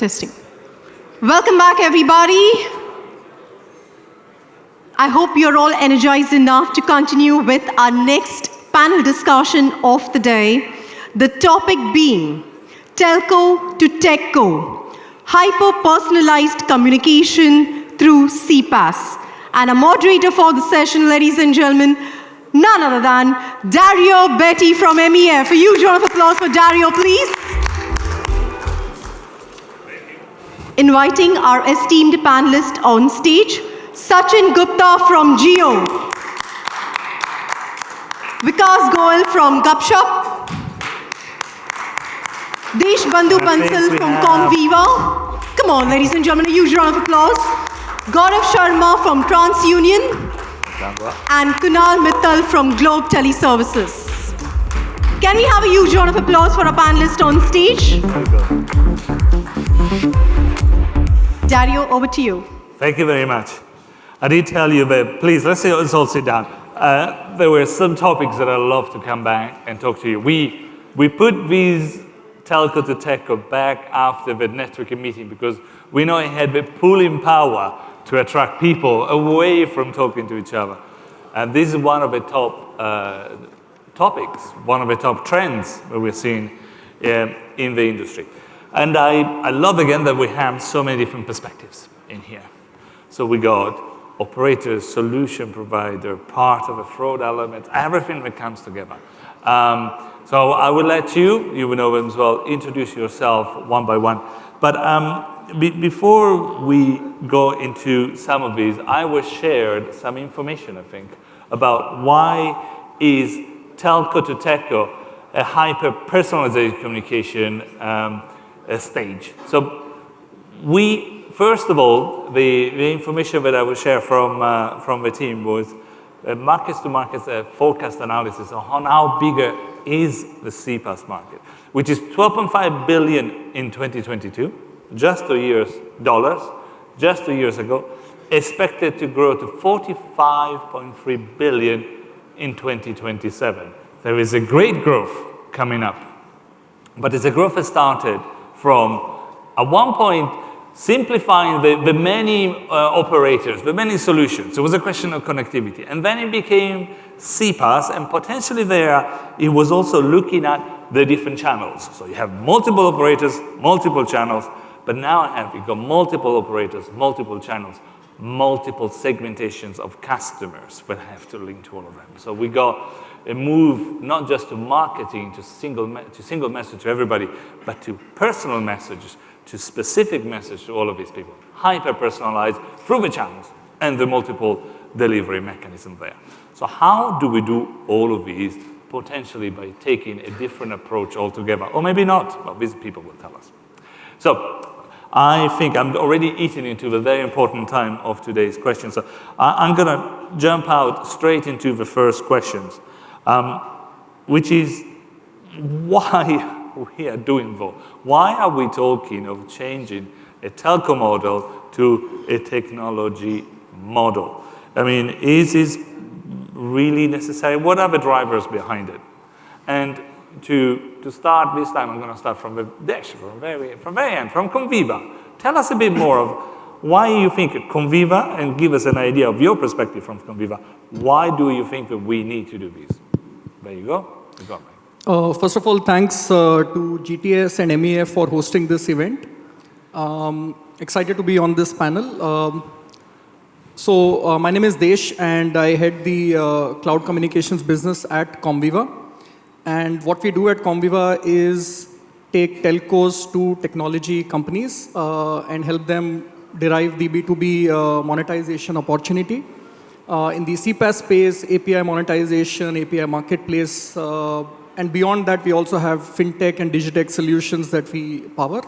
Testing. Welcome back, everybody. I hope you're all energized enough to continue with our next panel discussion of the day. The topic being Telco to Techco, hyper-personalized communication through CPaaS. And a moderator for the session, ladies and gentlemen, none other than Dario Betti from MEF. A huge round of applause for Dario, please. Inviting our esteemed panelist on stage, Sachin Gupta from Jio, Vikas Goel from Gupshup, Deshbandhu Bansal from Comviva. Come on, ladies and gentlemen, a huge round of applause. Gaurav Sharma from TransUnion and Kunal Mittal from Globe Teleservices. Can we have a huge round of applause for our panelists on stage? Dario, over to you. Thank you very much. I did tell you that, please, let's all sit down. There were some topics that I'd love to come back and talk to you. We put these telco to techco back after the networking meeting because we know it had the pulling power to attract people away from talking to each other. And this is one of the top topics, one of the top trends that we're seeing in the industry. And I love again that we have so many different perspectives in here. So we got operators, solution provider, part of a fraud element, everything that comes together. So I will let you will know them as well, introduce yourself one by one. But before we go into some of these, I was shared some information, I think, about why is telco to techco a hyper-personalized communication stage. So first of all, the information that I will share from the team was market-to-market forecast analysis on how bigger is the CPaaS market, which is $12.5 billion in 2022, just 2 years, just 2 years ago, expected to grow to $45.3 billion in 2027. There is a great growth coming up, but it's a growth that started from, at one point, simplifying the many operators, the many solutions. It was a question of connectivity. And then it became CPaaS, and potentially there, it was also looking at the different channels. So you have multiple operators, multiple channels, but now you've got multiple operators, multiple channels, multiple segmentations of customers that have to link to all of them. So we got a move not just to marketing, to single message to everybody, but to personal messages, to specific message to all of these people, hyper-personalized through the channels and the multiple delivery mechanism there. So how do we do all of these? Potentially by taking a different approach altogether, or maybe not, but these people will tell us. So I think I'm already eating into the very important time of today's question. So I'm going to jump out straight into the first questions, which is why we are doing that. Why are we talking of changing a telco model to a technology model? I mean, is this really necessary? What are the drivers behind it? And to start this time, I'm going to start from the very end, from Comviva. Tell us a bit more of why you think Comviva, and give us an idea of your perspective from Comviva. Why do you think that we need to do this? There you go. You got me. First of all, thanks to GTS and MEF for hosting this event. Excited to be on this panel. My name is Desh, and I head the cloud communications business at Comviva. And what we do at Comviva is take telcos to technology companies and help them derive the B2B monetization opportunity. In the CPaaS space, API monetization, API marketplace, and beyond that, we also have fintech and digitech solutions that we power.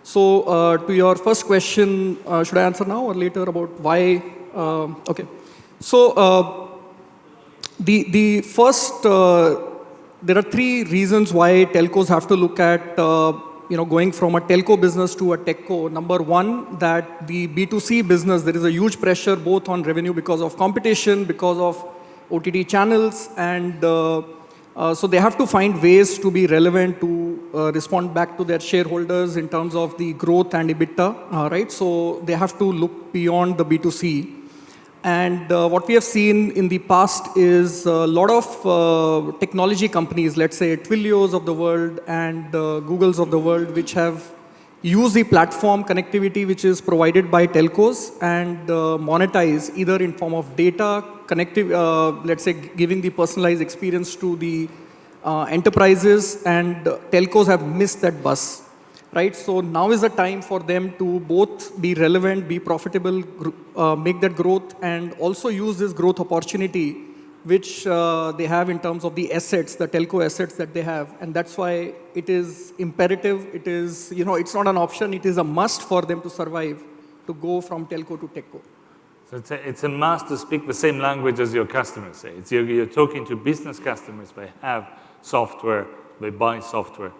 So to your first question, should I answer now or later about why? Okay. So the first, there are three reasons why telcos have to look at going from a telco business to a techco. Number one, that the B2C business, there is a huge pressure both on revenue because of competition, because of OTT channels, and So they have to find ways to be relevant to respond back to their shareholders in terms of the growth and EBITDA, right? So they have to look beyond the B2C. And what we have seen in the past is a lot of technology companies, let's say Twilios of the world and Googles of the world, which have used the platform connectivity which is provided by telcos and monetize either in form of data, let's say giving the personalized experience to the enterprises, and telcos have missed that bus. Right, so now is the time for them to both be relevant, be profitable, make that growth, and also use this growth opportunity which they have in terms of the assets, the telco assets that they have. And that's why it is imperative, it is, it's not an option, it is a must for them to survive, to go from telco to techco. So it's a must to speak the same language as your customers say. You're talking to business customers, they have software, they buy software,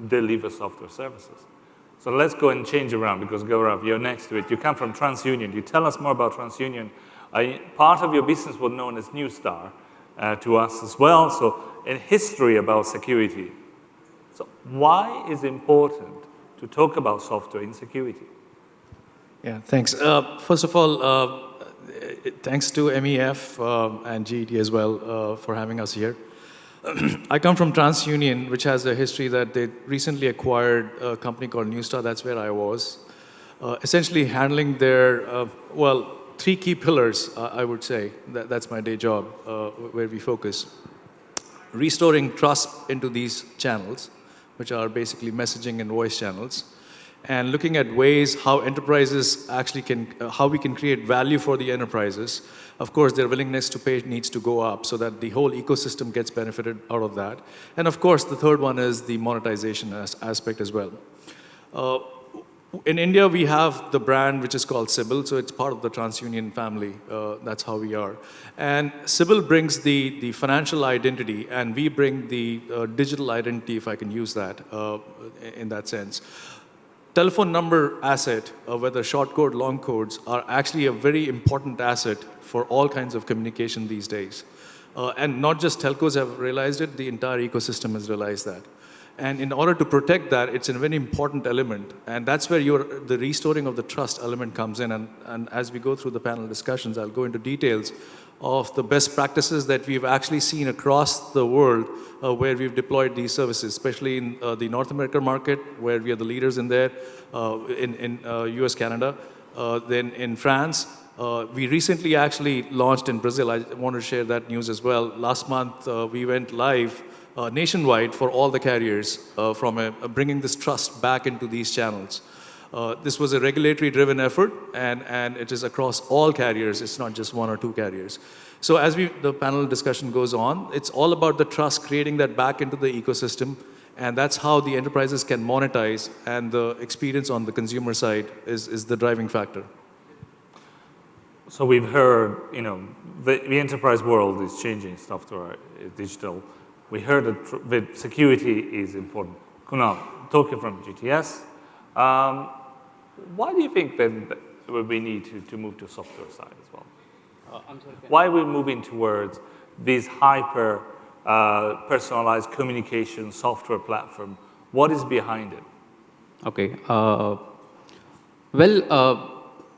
deliver software services. So let's go and change around, because Gaurav, you're next to it. You come from TransUnion. You tell us more about TransUnion. Part of your business was known as New Star to us as well, so a history about security. So why is it important to talk about software in security? Yeah, thanks. First of all, thanks to MEF and GET as well for having us here. I come from TransUnion, which has a history that they recently acquired a company called Newstar. That's where I was. Essentially handling their, three key pillars, I would say. That's my day job, where we focus. Restoring trust into these channels, which are basically messaging and voice channels. And looking at ways how enterprises actually how we can create value for the enterprises. Of course, their willingness to pay needs to go up so that the whole ecosystem gets benefited out of that. And of course, the third one is the monetization aspect as well. In India, we have the brand which is called Sybil, so it's part of the TransUnion family. That's how we are. And Sybil brings the financial identity, and we bring the digital identity, if I can use that, in that sense. Telephone number asset, whether short code, long codes, are actually a very important asset for all kinds of communication these days. And not just telcos have realized it, the entire ecosystem has realized that. And in order to protect that, it's a very important element. And that's where the restoring of the trust element comes in. And as we go through the panel discussions, I'll go into details of the best practices that we've actually seen across the world where we've deployed these services, especially in the North American market, where we are the leaders in there, in US, Canada. Then in France, we recently actually launched in Brazil. I want to share that news as well. Last month, we went live nationwide for all the carriers from bringing this trust back into these channels. This was a regulatory-driven effort, and it is across all carriers. It's not just one or two carriers. So as the panel discussion goes on, it's all about the trust, creating that back into the ecosystem, and that's how the enterprises can monetize, and the experience on the consumer side is the driving factor. So we've heard, the enterprise world is changing, software, digital. We heard that security is important. Kunal, talking from GTS, why do you think then that we need to move to software side as well? I'm sorry, why are we moving towards this hyper personalized communication software platform? What is behind it? Okay.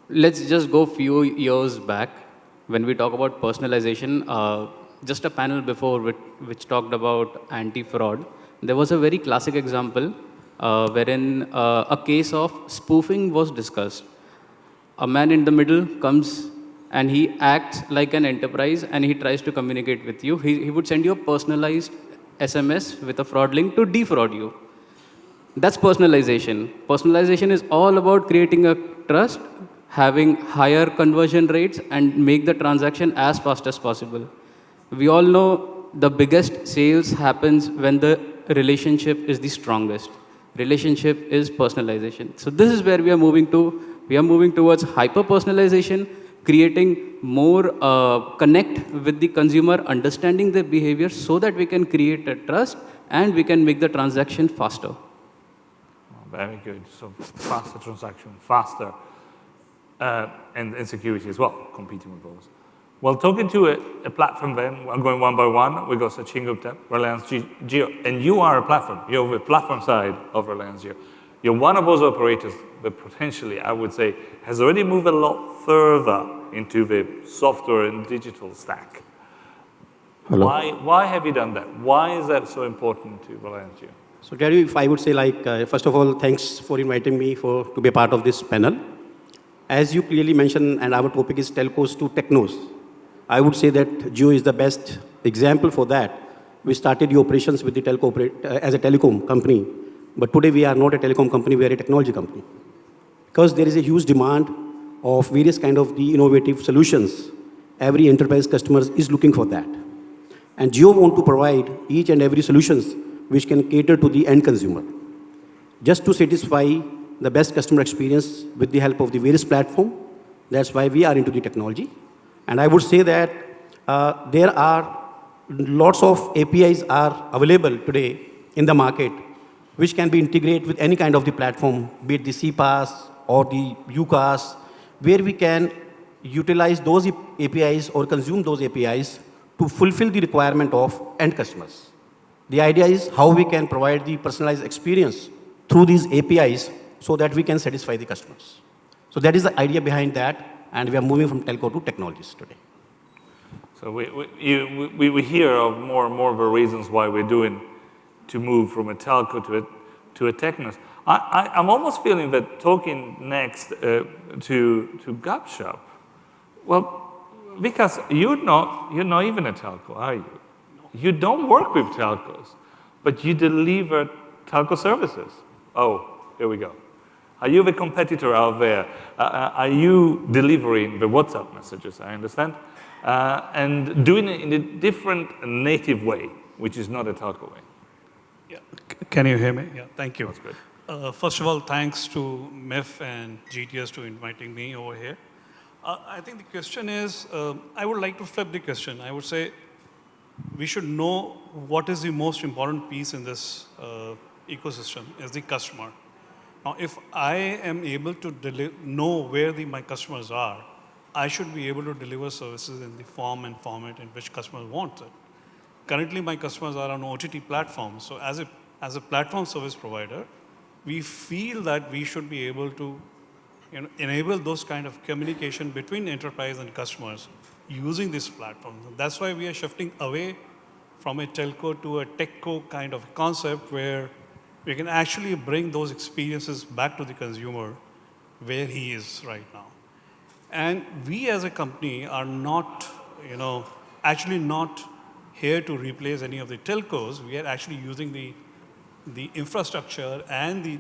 Let's just go few years back when we talk about personalization. Just a panel before which talked about anti-fraud. There was a very classic example wherein a case of spoofing was discussed. A man in the middle comes and he acts like an enterprise and he tries to communicate with you. He would send you a personalized SMS with a fraud link to defraud you. That's personalization. Personalization is all about creating a trust, having higher conversion rates, and make the transaction as fast as possible. We all know the biggest sales happens when the relationship is the strongest. Relationship is personalization. So this is where we are moving to. We are moving towards hyper-personalization, creating more connect with the consumer, understanding their behavior so that we can create a trust and we can make the transaction faster. Very good. So faster transaction, faster, and security as well, competing with those. Well, talking to a platform then, I'm going one by one. We got Sachin Gupta, Reliance Jio, and you are a platform. You're the platform side of Reliance Jio. You're one of those operators that potentially, I would say, has already moved a lot further into the software and digital stack. Hello. Why have you done that? Why is that so important to Reliance Jio? So, Dario, if I would say, first of all, thanks for inviting me to be a part of this panel. As you clearly mentioned, and our topic is telcos to technos, I would say that Jio is the best example for that. We started the operations with the telco as a telecom company, but today we are not a telecom company, we are a technology company. Because there is a huge demand of various kind of the innovative solutions. Every enterprise customer is looking for that. And Jio want to provide each and every solutions which can cater to the end consumer. Just to satisfy the best customer experience with the help of the various platform, that's why we are into the technology. And I would say that there are lots of APIs are available today in the market which can be integrated with any kind of the platform, be it the CPaaS or the UCaaS, where we can utilize those APIs or consume those APIs to fulfill the requirement of end customers. The idea is how we can provide the personalized experience through these APIs so that we can satisfy the customers. So that is the idea behind that, and we are moving from telco to technologies today. So we hear of more and more of the reasons why we're doing to move from a telco to a technos. I'm almost feeling that talking next to Gupshup, well, because you're not even a telco, are you? You don't work with telcos, but you deliver telco services. Oh, here we go. Are you the competitor out there? Are you delivering the WhatsApp messages, I understand? And doing it in a different native way, which is not a telco way. Yeah. Can you hear me? Yeah, thank you. That's good. First of all, thanks to MIF and GTS to inviting me over here. I think the question is, I would like to flip the question. I would say we should know what is the most important piece in this ecosystem is the customer. Now, if I am able to know where my customers are, I should be able to deliver services in the form and format in which customers want it. Currently, my customers are on OTT platforms. So as a platform service provider, we feel that we should be able to enable those kind of communication between enterprise and customers using this platform. That's why we are shifting away from a telco to a techco kind of concept where we can actually bring those experiences back to the consumer where he is right now. And we as a company are not, actually not here to replace any of the telcos. We are actually using the infrastructure and the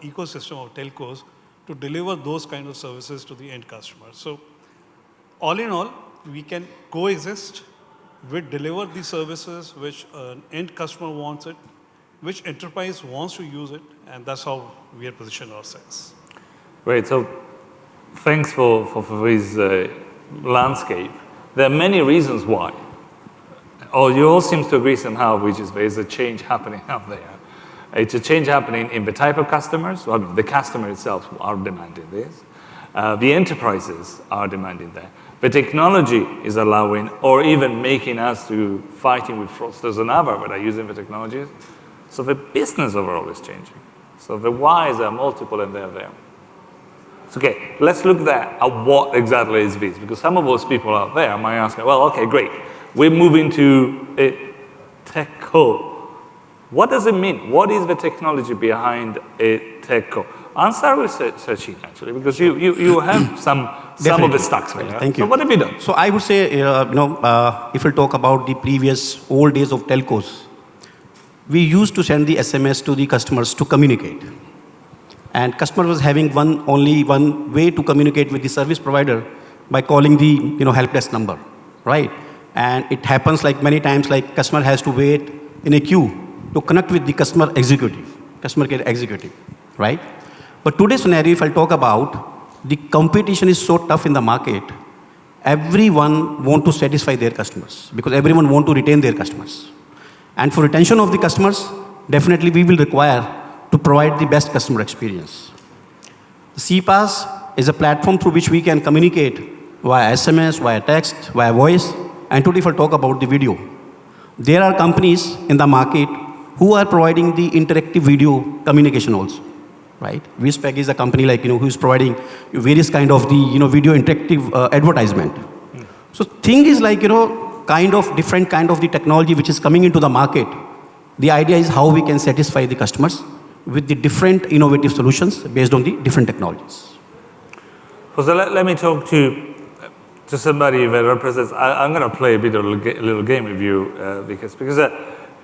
ecosystem of telcos to deliver those kind of services to the end customer. So all in all, we can coexist. We deliver the services which an end customer wants it, which enterprise wants to use it, and that's how we are positioned ourselves. Great. So thanks for this landscape. There are many reasons why. You all seem to agree somehow, which is there is a change happening out there. It's a change happening in the type of customers. Well, the customer itself are demanding this. The enterprises are demanding that. The technology is allowing, or even making us to fighting with fraudsters and others that are using the technologies. So the business overall is changing. So the whys are multiple and they're there. So, okay, let's look at what exactly is this, because some of those people out there might ask, well, okay, great. We're moving to a techco. What does it mean? What is the technology behind a techco? I'll start with Sachin, actually, because you have some of the stacks there. Thank you. So what have you done? So I would say, if we talk about the previous old days of telcos, we used to send the SMS to the customers to communicate. And customer was having only one way to communicate with the service provider by calling the help desk number, right? And it happens like many times like customer has to wait in a queue to connect with the customer care executive, right? But today's scenario, if I talk about, the competition is so tough in the market, everyone want to satisfy their customers because everyone want to retain their customers. And for retention of the customers, definitely we will require to provide the best customer experience. The CPaaS is a platform through which we can communicate via SMS, via text, via voice, and today if I talk about the video, there are companies in the market who are providing the interactive video communication also, right? Vispec is a company like, who is providing various kind of the, video interactive advertisement. So thing is like, kind of different kind of the technology which is coming into the market. The idea is how we can satisfy the customers with the different innovative solutions based on the different technologies. So let me talk to somebody that represents, I'm going to play a bit of a little game with you, because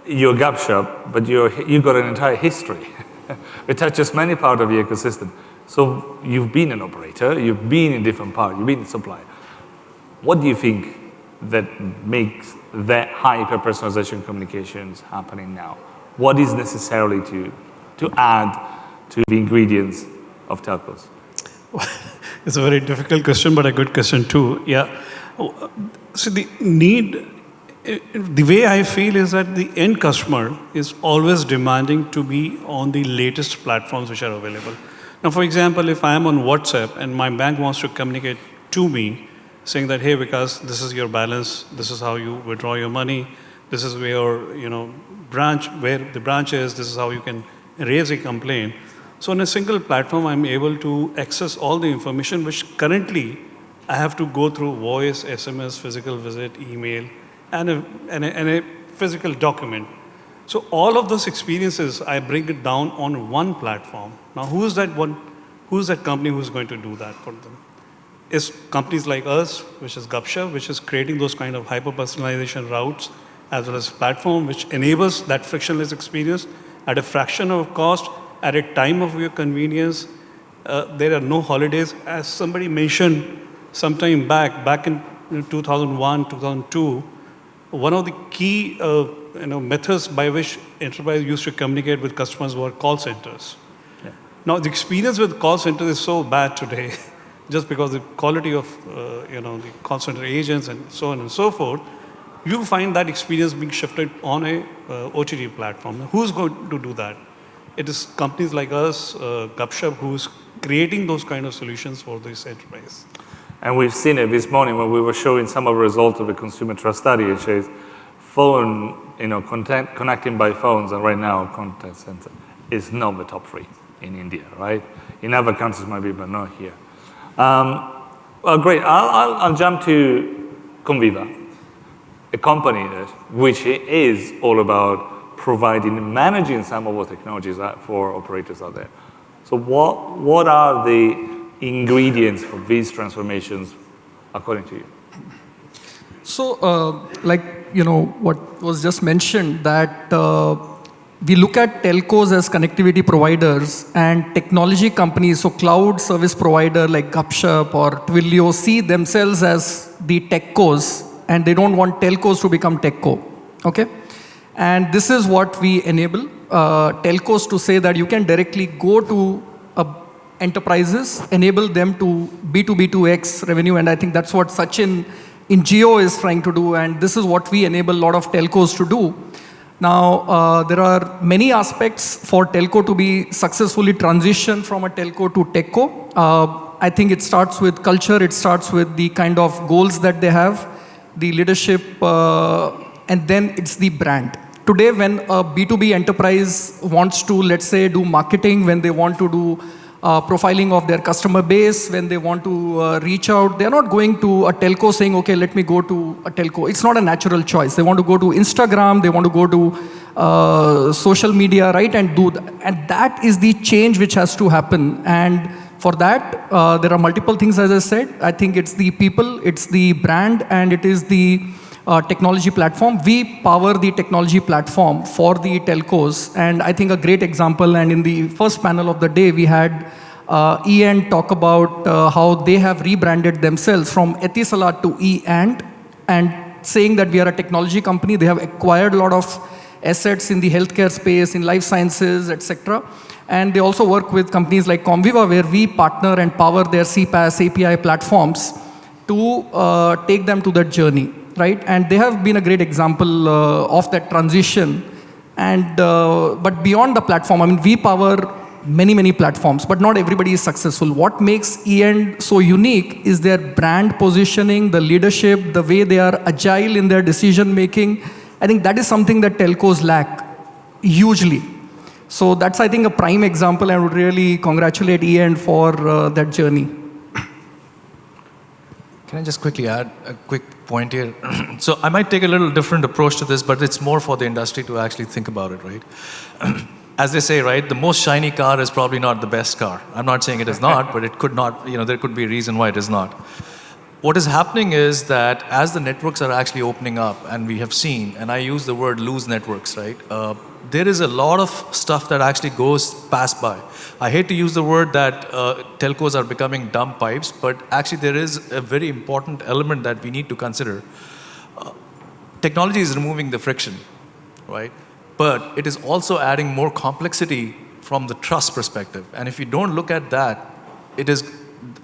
you're Gupshup, but you've got an entire history. It touches many parts of the ecosystem. So you've been an operator, you've been in different parts, you've been a supplier. What do you think that makes that hyper-personalization communications happening now? What is necessarily to add to the ingredients of telcos? It's a very difficult question, but a good question too. Yeah. So the need, the way I feel is that the end customer is always demanding to be on the latest platforms which are available. Now, for example, if I am on WhatsApp and my bank wants to communicate to me, saying that, hey, Vikas, this is your balance, this is how you withdraw your money, this is where your branch, where the branch is, this is how you can raise a complaint. So on a single platform, I'm able to access all the information which currently I have to go through voice, SMS, physical visit, email, and a physical document. So all of those experiences, I bring it down on one platform. Now, who's that company who's going to do that for them? It's companies like us, which is Gupshup, which is creating those kind of hyper-personalization routes, as well as platform which enables that frictionless experience at a fraction of cost, at a time of your convenience. There are no holidays. As somebody mentioned sometime back in 2001, 2002, one of the key methods by which enterprise used to communicate with customers were call centers. Yeah. Now, the experience with call centers is so bad today, just because the quality of the call center agents and so on and so forth. You find that experience being shifted on a OTT platform. Now, who's going to do that? It is companies like us, Gupshup, who's creating those kind of solutions for this enterprise. And we've seen it this morning when we were showing some of the results of the consumer trust study. It shows phone, connecting by phones, and right now contact center is not the top 3 in India, right? In other countries maybe, but not here. Well, great. I'll jump to Comviva, a company which is all about providing and managing some of the technologies for operators out there. So what are the ingredients for these transformations, according to you? So, what was just mentioned, that we look at telcos as connectivity providers, and technology companies, so cloud service provider like Gupshup or Twilio, see themselves as the techcos, and they don't want telcos to become techco. Okay? And this is what we enable telcos to say that you can directly go to enterprises, enable them to B2B2X revenue, and I think that's what Sachin in Jio is trying to do, and this is what we enable a lot of telcos to do. Now, there are many aspects for telco to be successfully transitioned from a telco to techco. I think it starts with culture, it starts with the kind of goals that they have, the leadership, and then it's the brand. Today, when a B2B enterprise wants to, let's say, do marketing, when they want to do profiling of their customer base, when they want to reach out, they're not going to a telco saying, okay, let me go to a telco. It's not a natural choice. They want to go to Instagram, they want to go to social media, right, and do that. And that is the change which has to happen. And for that, there are multiple things, as I said. I think it's the people, it's the brand, and it is the technology platform. We power the technology platform for the telcos, and I think a great example, and in the first panel of the day, we had E&, talk about how they have rebranded themselves from Etisalat to E&, and saying that we are a technology company. They have acquired a lot of assets in the healthcare space, in life sciences, etc. And they also work with companies like Comviva, where we partner and power their CPaaS API platforms to take them to that journey. Right, and they have been a great example of that transition. And but beyond the platform, I mean, we power many platforms, but not everybody is successful. What makes E-End so unique is their brand positioning, the leadership, the way they are agile in their decision making. I think that is something that telcos lack hugely. So that's, I think, a prime example. I would really congratulate E-End for that journey. Can I just quickly add a quick point here? So I might take a little different approach to this, but it's more for the industry to actually think about it, right? As they say, right, the most shiny car is probably not the best car. I'm not saying it is not, but it could not, there could be a reason why it is not. What is happening is that as the networks are actually opening up, and we have seen, and I use the word loose networks, right? There is a lot of stuff that actually goes past by. I hate to use the word that telcos are becoming dumb pipes, but actually there is a very important element that we need to consider. Technology is removing the friction, right? But it is also adding more complexity from the trust perspective. And if you don't look at that, it is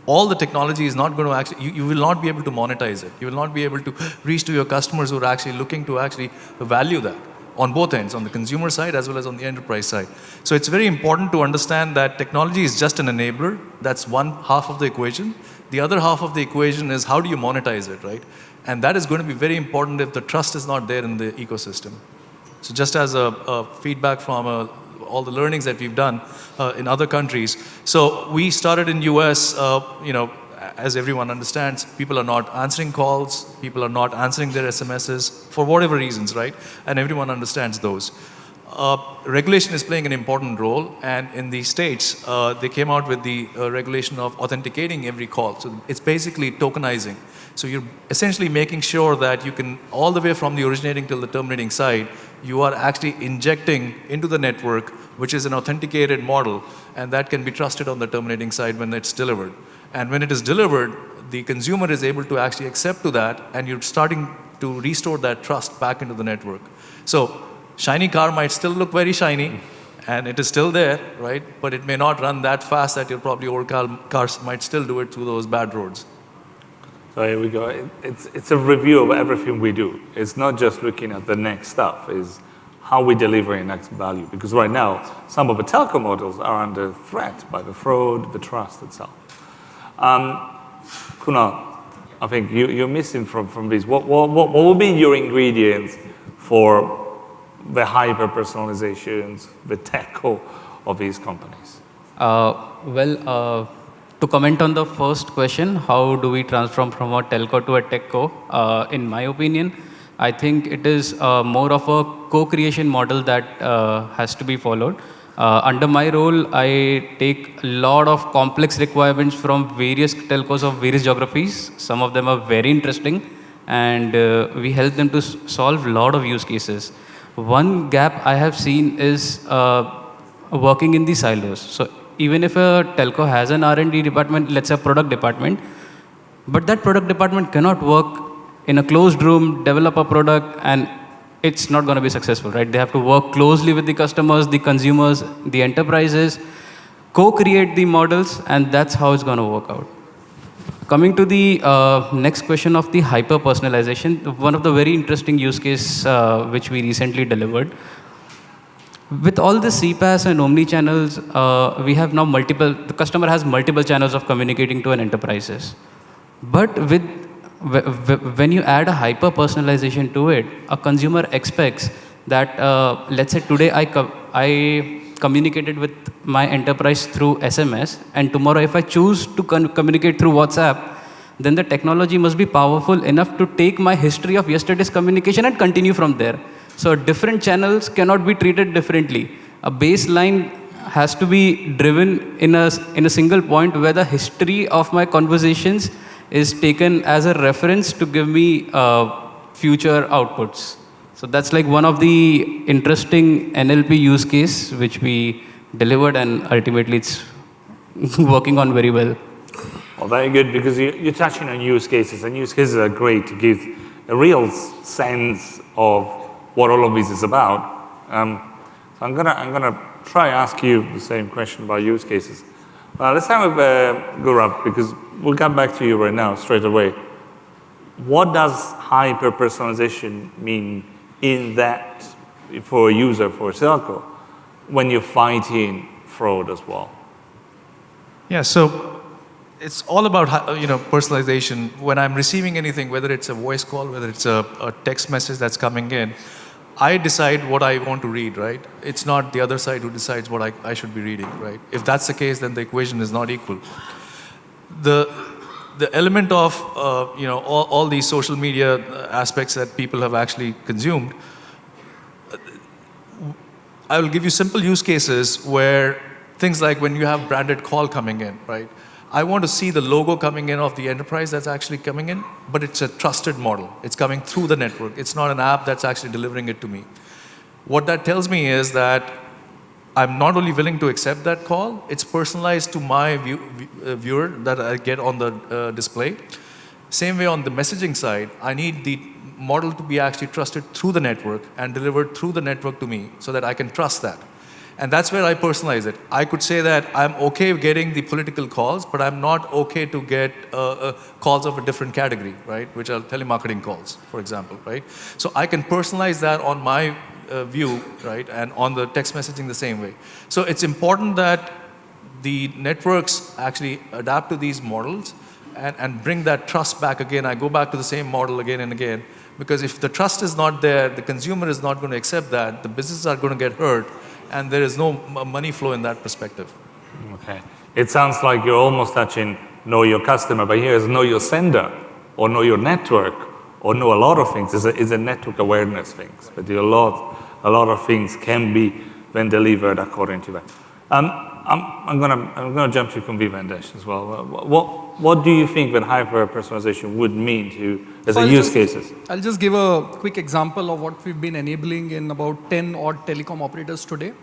all the technology is not going to actually, you will not be able to monetize it. You will not be able to reach to your customers who are actually looking to actually value that on both ends, on the consumer side as well as on the enterprise side. So it's very important to understand that technology is just an enabler. That's one half of the equation. The other half of the equation is how do you monetize it, right? And that is going to be very important if the trust is not there in the ecosystem. So just as a feedback from all the learnings that we've done in other countries. So we started in US, as everyone understands, people are not answering calls, people are not answering their SMSs for whatever reasons, right? And everyone understands those. Regulation is playing an important role, and in the States, they came out with the regulation of authenticating every call. So it's basically tokenizing. So you're essentially making sure that you can, all the way from the originating till the terminating side, you are actually injecting into the network, which is an authenticated model, and that can be trusted on the terminating side when it's delivered. And when it is delivered, the consumer is able to actually accept to that, and you're starting to restore that trust back into the network. So shiny car might still look very shiny, and it is still there, right? But it may not run that fast that your probably old cars might still do it through those bad roads. So here we go. It's a review of everything we do. It's not just looking at the next stuff. It's how we deliver in next value. Because right now, some of the telco models are under threat by the fraud, the trust itself. Kunal, I think you're missing from this. What will be your ingredients for the hyper-personalizations, the telco of these companies? To comment on the first question, how do we transform from a telco to a techco? In my opinion, I think it is more of a co-creation model that has to be followed. Under my role, I take a lot of complex requirements from various telcos of various geographies. Some of them are very interesting, and we help them to solve a lot of use cases. One gap I have seen is working in the silos. So even if a telco has an R&D department, let's say a product department, but that product department cannot work in a closed room, develop a product, and it's not going to be successful, right? They have to work closely with the customers, the consumers, the enterprises, co-create the models, and that's how it's going to work out. Coming to the next question of the hyper-personalization, one of the very interesting use case which we recently delivered. With all the CPaaS and omni-channels, we have now the customer has multiple channels of communicating to an enterprises. But when you add a hyper-personalization to it, a consumer expects that, let's say today I communicated with my enterprise through SMS, and tomorrow if I choose to communicate through WhatsApp, then the technology must be powerful enough to take my history of yesterday's communication and continue from there. So different channels cannot be treated differently. A baseline has to be driven in a single point where the history of my conversations is taken as a reference to give me future outputs. So that's like one of the interesting NLP use case which we delivered, and ultimately it's working on very well. Well, very good, because you're touching on use cases, and use cases are great to give a real sense of what all of this is about. So I'm gonna try ask you the same question about use cases. Let's start with Gaurav, because we'll come back to you right now, straight away. What does hyper-personalization mean in that, for a user, for a telco, when you're fighting fraud as well? Yeah, so it's all about personalization. When I'm receiving anything, whether it's a voice call, whether it's a text message that's coming in, I decide what I want to read, right? It's not the other side who decides what I should be reading, right? If that's the case, then the equation is not equal. The element of all these social media aspects that people have actually consumed, I will give you simple use cases where things like when you have branded call coming in, right? I want to see the logo coming in of the enterprise that's actually coming in, but it's a trusted model. It's coming through the network. It's not an app that's actually delivering it to me. What that tells me is that I'm not only willing to accept that call, it's personalized to my viewer that I get on the display. Same way on the messaging side, I need the model to be actually trusted through the network and delivered through the network to me so that I can trust that. And that's where I personalize it. I could say that I'm okay getting the political calls, but I'm not okay to get calls of a different category, right? Which are telemarketing calls, for example, right? So I can personalize that on my view, right? And on the text messaging the same way. So it's important that the networks actually adapt to these models and bring that trust back again. I go back to the same model again and again, because if the trust is not there, the consumer is not going to accept that, the businesses are going to get hurt, and there is no money flow in that perspective. Okay. It sounds like you're almost touching know your customer, but here is know your sender, or know your network, or know a lot of things. It's a network awareness things, but a lot of things can be then delivered according to that. I'm gonna jump to Comviva and Desh as well. What do you think that hyper personalization would mean to as a use cases? I'll just give a quick example of what we've been enabling in about 10 odd telecom operators today.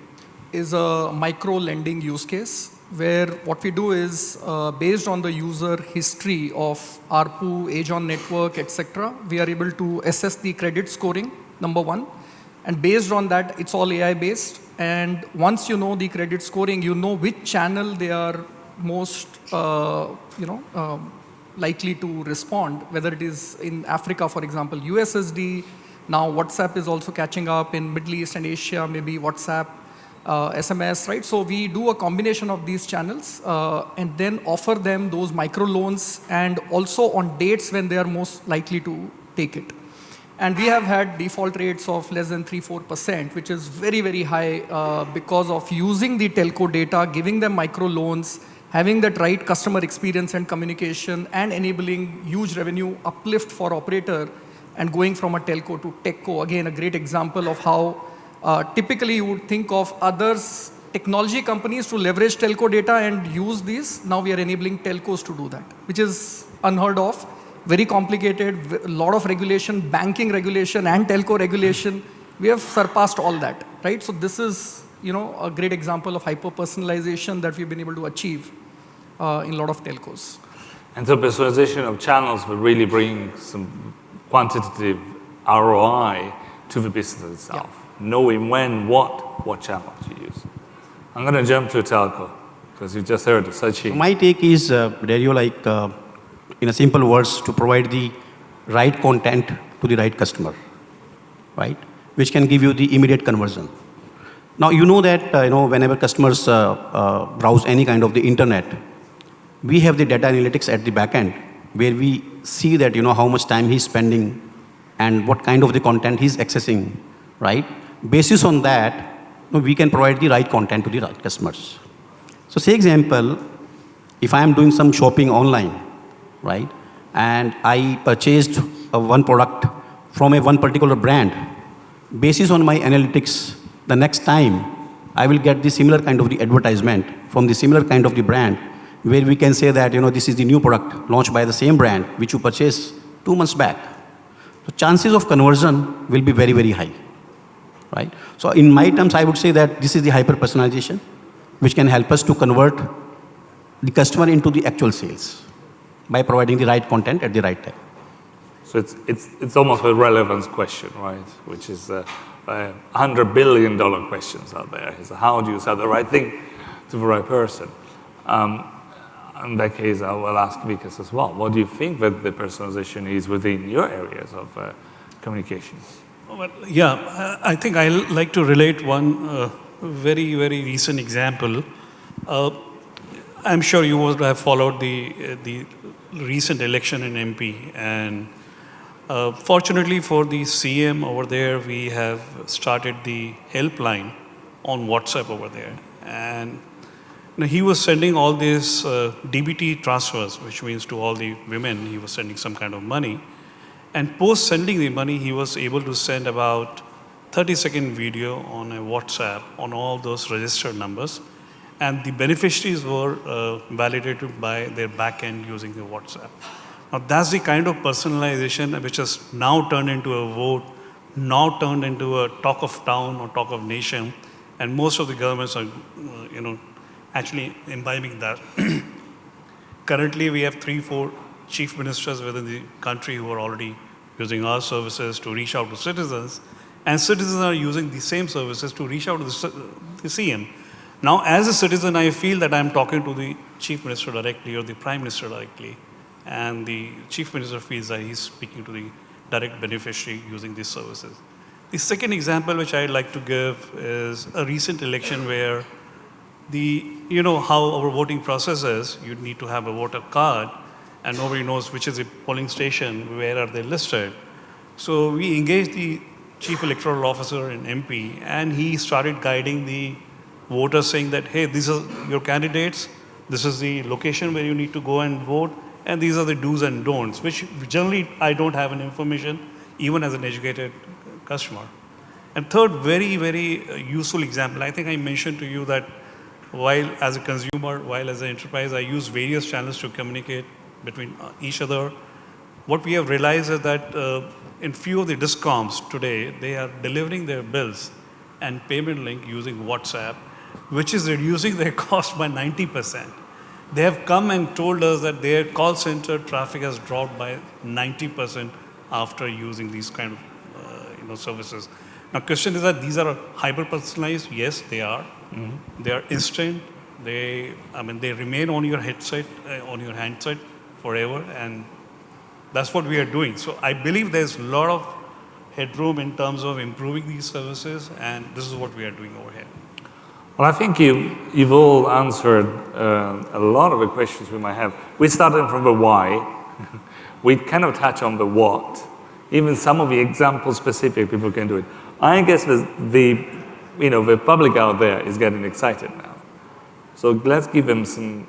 Is a micro lending use case where what we do is based on the user history of ARPU, age on network, etc. We are able to assess the credit scoring, number one. And based on that, it's all AI based. And once you know the credit scoring, you know which channel they are most, likely to respond, whether it is in Africa, for example, USSD. Now WhatsApp is also catching up in Middle East and Asia, maybe WhatsApp, SMS, right? So we do a combination of these channels and then offer them those micro loans and also on dates when they are most likely to take it. And we have had default rates of less than 3-4%, which is very, very high because of using the telco data, giving them micro loans, having that right customer experience and communication, and enabling huge revenue uplift for operator, and going from a telco to techco. Again, a great example of how typically you would think of others, technology companies, to leverage telco data and use these. Now we are enabling telcos to do that, which is unheard of. Very complicated, a lot of regulation, banking regulation and telco regulation. We have surpassed all that, right? So this is, a great example of hyper-personalization that we've been able to achieve in a lot of telcos. And so personalization of channels will really bring some quantitative ROI to the business itself, knowing when, what channel to use. I'm going to jump to telco, because you just heard Sachin. My take is, Dario, in a simple words, to provide the right content to the right customer, right? Which can give you the immediate conversion. Now, you know that, whenever customers browse any kind of the internet, we have the data analytics at the back end, where we see that, how much time he's spending and what kind of the content he's accessing, right? Basis on that, we can provide the right content to the right customers. So, say example, if I am doing some shopping online, right? And I purchased one product from one particular brand. Basis on my analytics, the next time I will get the similar kind of the advertisement from the similar kind of the brand, where we can say that, this is the new product launched by the same brand which you purchased 2 months back. So chances of conversion will be very, very high, right? So in my terms, I would say that this is the hyper-personalization, which can help us to convert the customer into the actual sales by providing the right content at the right time. So it's almost a relevance question, right? Which is $100 billion questions out there. Is how do you sell the right thing to the right person? In that case, I will ask Vikas as well. What do you think that the personalization is within your areas of communication? Well, yeah, I think I like to relate one very, very recent example. I'm sure you would have followed the recent election in MP, and fortunately for the CM over there, we have started the helpline on WhatsApp over there, and he was sending all these DBT transfers, which means to all the women, he was sending some kind of money. And post sending the money, he was able to send about 30-second video on a WhatsApp on all those registered numbers. And the beneficiaries were validated by their backend using the WhatsApp. Now that's the kind of personalization which has now turned into a vote, now turned into a talk of town or talk of nation. And most of the governments are, actually imbibing that. Currently, we have 3-4 chief ministers within the country who are already using our services to reach out to citizens, and citizens are using the same services to reach out to the CM. Now, as a citizen, I feel that I'm talking to the chief minister directly or the prime minister directly, and the chief minister feels that he's speaking to the direct beneficiary using these services. The second example which I'd like to give is a recent election where how our voting process is, you need to have a voter card, and nobody knows which is a polling station, where are they listed. So we engaged the chief electoral officer in MP, and he started guiding the voters saying that, hey, these are your candidates, this is the location where you need to go and vote, and these are the do's and don'ts, which generally I don't have an information, even as an educated customer. And third, very, very useful example, I think I mentioned to you that while as a consumer, while as an enterprise, I use various channels to communicate between each other. What we have realized is that in few of the discoms today, they are delivering their bills and payment link using WhatsApp, which is reducing their cost by 90%. They have come and told us that their call center traffic has dropped by 90% after using these kind of services. Now, question is that these are hyper-personalized. Yes, they are. Mm-hmm. They are instant. They remain on your headset, on your handset forever, and that's what we are doing. So I believe there's a lot of headroom in terms of improving these services, and this is what we are doing over here. Well, I think you've all answered a lot of the questions we might have. We started from the why. We kind of touch on the what. Even some of the example specific people can do it. I guess the public out there is getting excited now. So let's give them some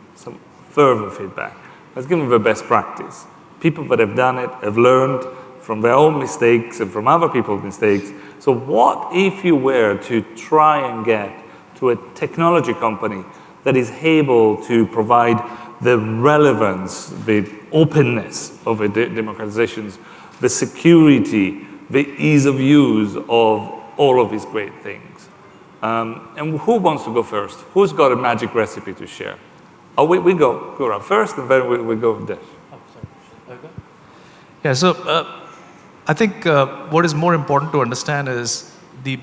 further feedback. Let's give them the best practice. People that have done it have learned from their own mistakes and from other people's mistakes. So what if you were to try and get to a technology company that is able to provide the relevance, the openness of the democratizations, the security, the ease of use of all of these great things. And who wants to go first? Who's got a magic recipe to share? Oh, we go Gaurav first, and then we go with Desh. Oh, sorry. Okay. Yeah, so I think what is more important to understand is the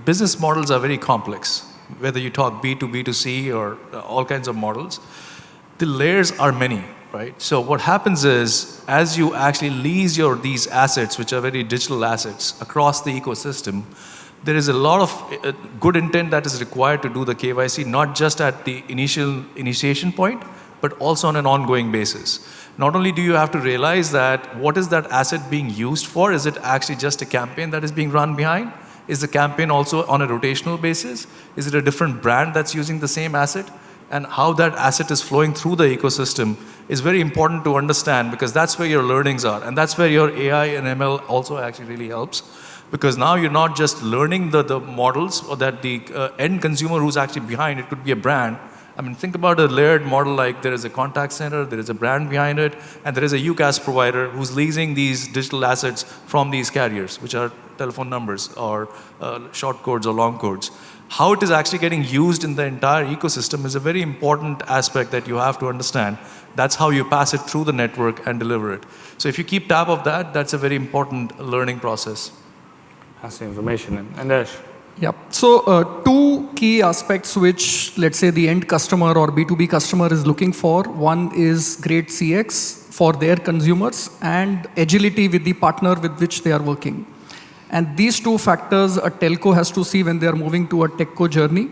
business models are very complex. Whether you talk B2B to C or all kinds of models, the layers are many. Right? So what happens is, as you actually lease these assets, which are very digital assets, across the ecosystem, there is a lot of good intent that is required to do the KYC, not just at the initiation point, but also on an ongoing basis. Not only do you have to realize that what is that asset being used for? Is it actually just a campaign that is being run behind? Is the campaign also on a rotational basis? Is it a different brand that's using the same asset? And how that asset is flowing through the ecosystem is very important to understand, because that's where your learnings are. And that's where your AI and ML also actually really helps. Because now you're not just learning the models, or that the end consumer who's actually behind it could be a brand. I mean, think about a layered model like there is a contact center, there is a brand behind it, and there is a UCaaS provider who's leasing these digital assets from these carriers, which are telephone numbers or short codes or long codes. How it is actually getting used in the entire ecosystem is a very important aspect that you have to understand. That's how you pass it through the network and deliver it. So if you keep tab of that, that's a very important learning process. That's the information. And Ash? Yeah. So two key aspects which, let's say, the end customer or B2B customer is looking for. One is great CX for their consumers and agility with the partner with which they are working. And these two factors a telco has to see when they are moving to a techco journey.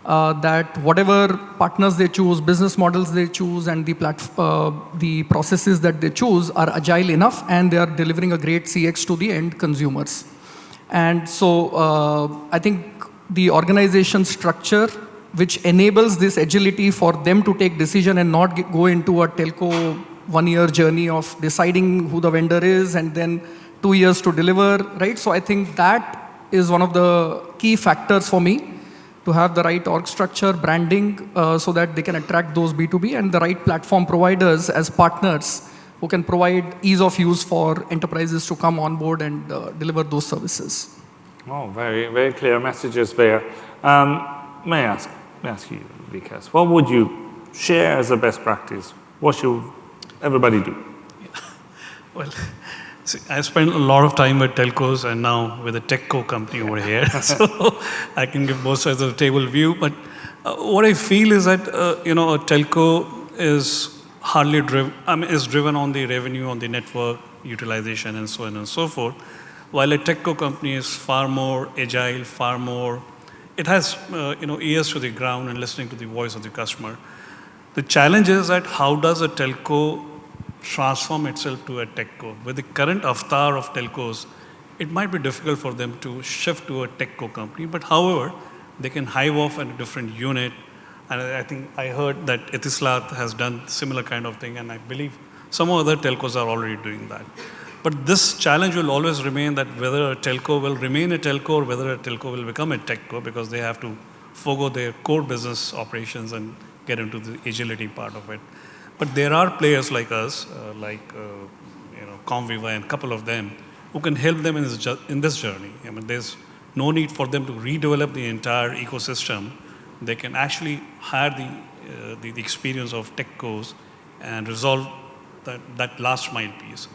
that whatever partners they choose, business models they choose, and the processes that they choose are agile enough, and they are delivering a great CX to the end consumers. And so I think the organization structure, which enables this agility for them to take decision and not go into a telco 1-year journey of deciding who the vendor is and then 2 years to deliver, right? So I think that is one of the key factors for me, to have the right org structure, branding, so that they can attract those B2B, and the right platform providers as partners who can provide ease of use for enterprises to come on board and deliver those services. Oh, very, very clear messages there. May I ask you, Vikas, what would you share as a best practice? What should everybody do? Well, see, I spent a lot of time with telcos and now with a TechCo company over here. So I can give both sides of the table view. But what I feel is that, a telco is hardly driven, is driven on the revenue, on the network utilization and so on and so forth. While a TechCo company is far more agile, far more, it has, ears to the ground and listening to the voice of the customer. The challenge is that how does a telco transform itself to a techco? With the current avatar of telcos, it might be difficult for them to shift to a techco company, but however, they can hive off at a different unit. And I think I heard that Etisalat has done similar kind of thing, and I believe some other telcos are already doing that. But this challenge will always remain, that whether a telco will remain a telco or whether a telco will become a techco, because they have to forgo their core business operations and get into the agility part of it. But there are players like us, Comviva and a couple of them, who can help them in this journey. I mean, there's no need for them to redevelop the entire ecosystem. They can actually hire the experience of techcos and resolve that last mile piece.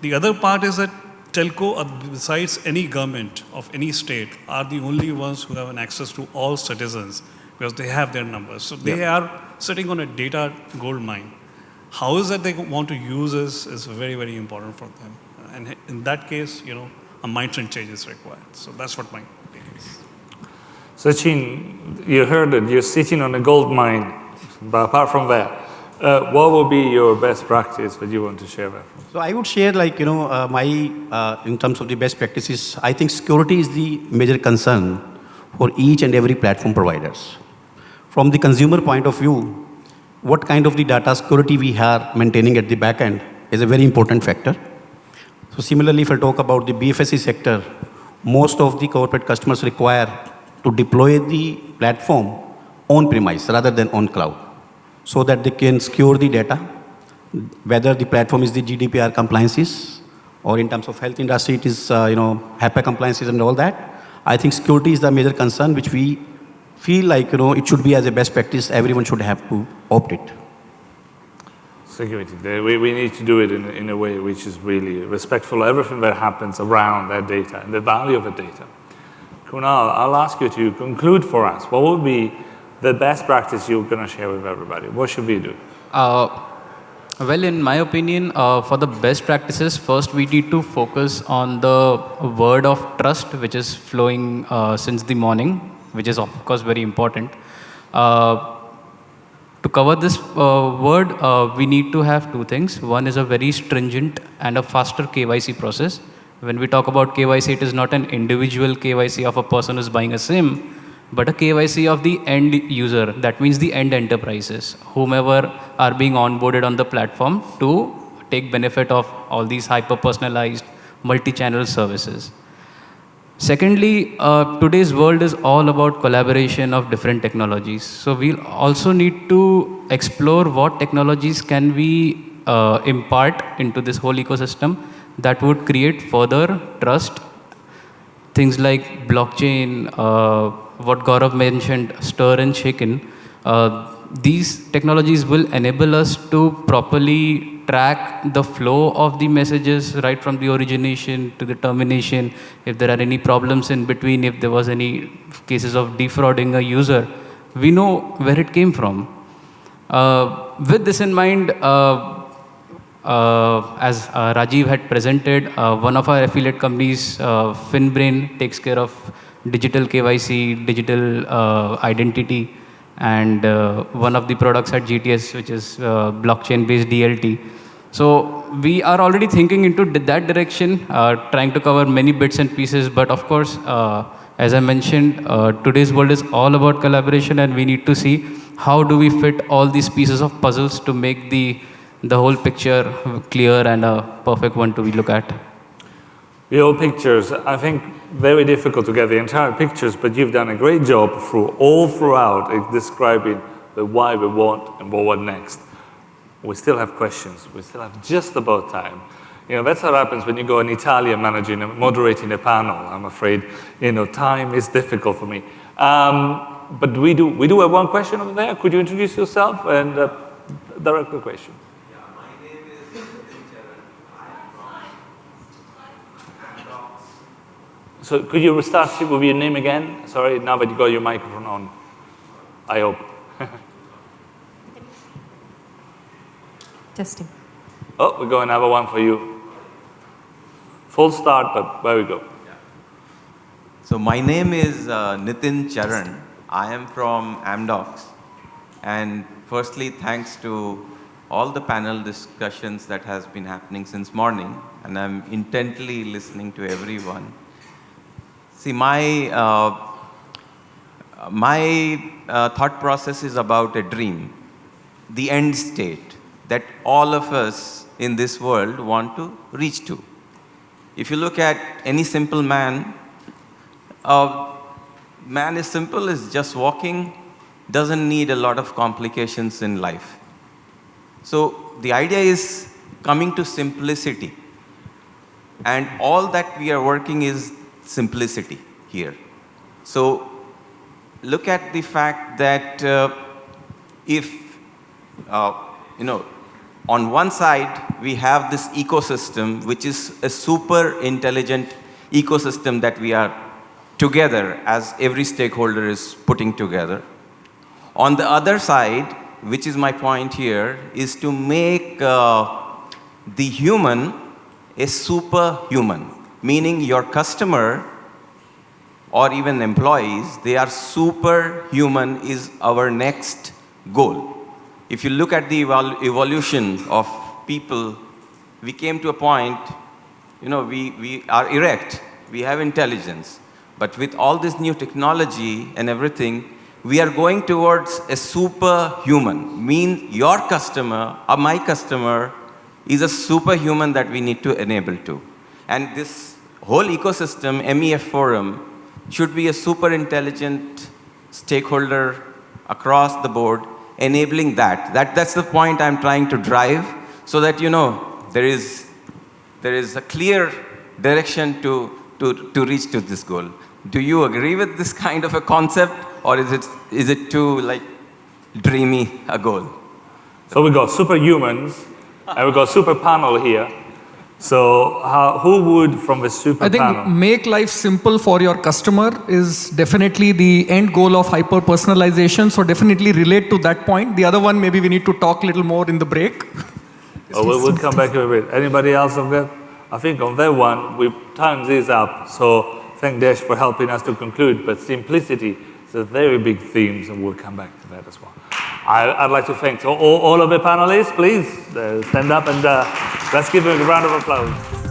The other part is that telco, besides any government of any state, are the only ones who have an access to all citizens, because they have their numbers. So they are sitting on a data gold mine. How is that they want to use this is very, very important for them. And in that case, a mindset change is required. So that's what my take is. Sachin, you heard it, you're sitting on a gold mine, but apart from that, what would be your best practice that you want to share with us? So I would share, in terms of the best practices, I think security is the major concern for each and every platform providers. From the consumer point of view, what kind of the data security we are maintaining at the back end is a very important factor. So similarly, if I talk about the BFSI sector, most of the corporate customers require to deploy the platform on premise rather than on cloud, so that they can secure the data, whether the platform is the GDPR compliances or in terms of health industry, it is, HIPAA compliances and all that. I think security is the major concern, which we feel like, it should be as a best practice, everyone should have to opt it. Security. We need to do it in a way which is really respectful of everything that happens around that data and the value of the data. Kunal, I'll ask you to conclude for us. What would be the best practice you're going to share with everybody? What should we do? Well, in my opinion, for the best practices, first we need to focus on the word of trust, which is flowing since the morning, which is of course very important. To cover this word, we need to have two things. One is a very stringent and a faster KYC process. When we talk about KYC, it is not an individual KYC of a person who's buying a SIM, but a KYC of the end user. That means the end enterprises, whomever are being onboarded on the platform to take benefit of all these hyper-personalized multi-channel services. Secondly, today's world is all about collaboration of different technologies. So we'll also need to explore what technologies can we impart into this whole ecosystem that would create further trust. Things like blockchain, what Gaurav mentioned, stir and shaken. These technologies will enable us to properly track the flow of the messages right from the origination to the termination. If there are any problems in between, if there was any cases of defrauding a user, we know where it came from. With this in mind, as Rajiv had presented, one of our affiliate companies, FinBrain, takes care of digital KYC, digital identity, and one of the products at GTS, which is blockchain-based DLT. So we are already thinking into that direction, trying to cover many bits and pieces. But of course, as I mentioned, today's world is all about collaboration, and we need to see how do we fit all these pieces of puzzles to make the whole picture clear and a perfect one to look at. Your pictures, I think, very difficult to get the entire pictures, but you've done a great job all throughout describing the why we want and what next. We still have questions. We still have just about time. You know, that's what happens when you go an Italian moderating a panel. I'm afraid, you know, time is difficult for me. But we do have one question over there. Could you introduce yourself and direct the question? Yeah, my name is Sachin Gupta. I am from Amdocs. So could you restart with your name again? Sorry, now that you got your microphone on. I hope. Testing. Oh, we're going to have one for you. Full start, but there we go. So my name is Nitin Charan. I am from Amdocs. And firstly, thanks to all the panel discussions that has been happening since morning. And I'm intently listening to everyone. See, my thought process is about a dream, the end state that all of us in this world want to reach to. If you look at any simple man, man is simple, is just walking, doesn't need a lot of complications in life. So the idea is coming to simplicity. And all that we are working is simplicity here. So look at the fact that if, you know, on one side, we have this ecosystem, which is a super intelligent ecosystem that we are together as every stakeholder is putting together. On the other side, which is my point here, is to make the human a superhuman, meaning your customer or even employees, they are superhuman is our next goal. If you look at the evolution of people, we came to a point, you know, we are erect, we have intelligence. But with all this new technology and everything, we are going towards a superhuman. Means your customer or my customer is a superhuman that we need to enable to. And this whole ecosystem, MEF forum, should be a super intelligent stakeholder across the board, enabling that. That's the point I'm trying to drive, so that, you know, there is a clear direction to reach to this goal. Do you agree with this kind of a concept, or is it too like dreamy a goal? So we got superhumans, and we got super panel here. So who would from the super panel? I think make life simple for your customer is definitely the end goal of hyper-personalization. So definitely relate to that point. The other one, maybe we need to talk a little more in the break. Oh, we'll come back to it. Anybody else on that? I think on that one, time's is up. So thank Desh for helping us to conclude. But simplicity is a very big theme, and we'll come back to that as well. I'd like to thank all of the panelists. Please stand up and let's give them a round of applause.